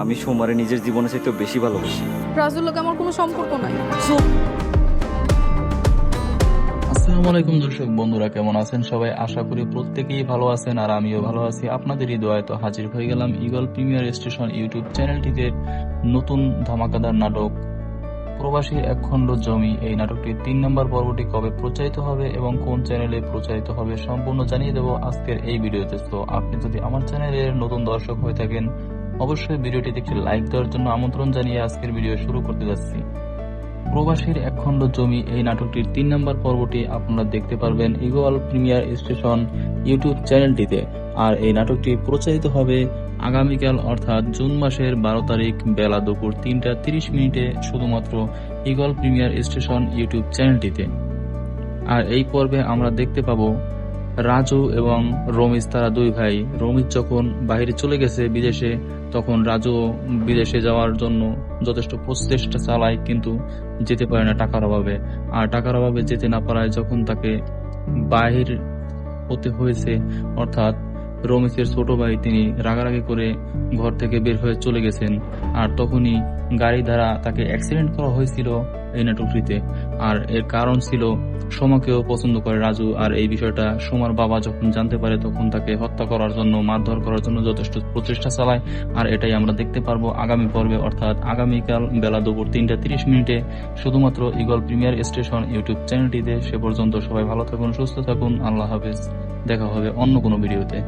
আমি সোমারে নিজের জীবনের চাইতেও বেশি ভালোবাসি। রাজুর লোক আমার কোনো সম্পর্ক নাই। আসসালামু আলাইকুম দর্শক বন্ধুরা, কেমন আছেন সবাই? আশা করি প্রত্যেকেই ভালো আছেন আর আমিও ভালো আছি। আপনাদেরই দোয়ায় তো হাজির হয়ে গেলাম ঈগল প্রিমিয়ার স্টেশন ইউটিউব চ্যানেলটিতে নতুন ধামাকাদার নাটক প্রবাসীর একখণ্ড জমি। এই নাটকটির 3 নম্বর পর্বটি কবে প্রচারিত হবে এবং কোন চ্যানেলে প্রচারিত হবে সম্পূর্ণ জানিয়ে দেব আজকের এই ভিডিওতে। তো আপনি যদি আমার চ্যানেলের নতুন দর্শক হয়ে থাকেন অবশ্যই ভিডিওটিতে একটি লাইক দেওয়ার জন্য আমন্ত্রণ জানিয়ে আজকের ভিডিও শুরু করতে যাচ্ছি। প্রবাসীর একখণ্ড জমি এই নাটকটির 3 নম্বর পর্বটি আপনারা দেখতে পারবেন ঈগল প্রিমিয়ার স্টেশন ইউটিউব চ্যানেলটিতে। আর এই নাটকটি প্রচারিত হবে আগামীকাল অর্থাৎ জুন মাসের 12 তারিখ বেলা দুপুর 3টা 30 মিনিটে শুধুমাত্র ঈগল প্রিমিয়ার স্টেশন ইউটিউব চ্যানেলটিতে। আর এই পর্বে আমরা দেখতে পাবো রাজু এবং রমিজ, তারা দুই ভাই। রমিজ যখন বাইরে চলে গেছে বিদেশে, তখন রাজু বিদেশে যাওয়ার জন্য যথেষ্ট প্রচেষ্টা চালায়, কিন্তু যেতে পারে না টাকার অভাবে। আর টাকার অভাবে যেতে না পারায় যখন তাকে বাহির হতে হয়েছে, অর্থাৎ রমিজের ছোট ভাই তিনি রাগারাগি করে ঘর থেকে বের হয়ে চলে গেছেন। আর তখনই গাড়ি দ্বারা তাকে অ্যাক্সিডেন্ট করা হয়েছিল এই নাটকটিতে। আর এর কারণ ছিল সোমাকেও পছন্দ করে রাজু। আর এই বিষয়টা সোমার বাবা যখন জানতে পারে তখন তাকে হত্যা করার জন্য, মারধর করার জন্য যথেষ্ট প্রচেষ্টা চালায়। আর এটাই আমরা দেখতে পারবো আগামী পর্বে, অর্থাৎ আগামীকাল বেলা দুপুর 3টা 30 মিনিটে শুধুমাত্র ঈগল প্রিমিয়ার স্টেশন ইউটিউব চ্যানেলটিতে। সে পর্যন্ত সবাই ভালো থাকুন, সুস্থ থাকুন, আল্লাহ হাফেজ। দেখা হবে অন্য কোনো ভিডিওতে।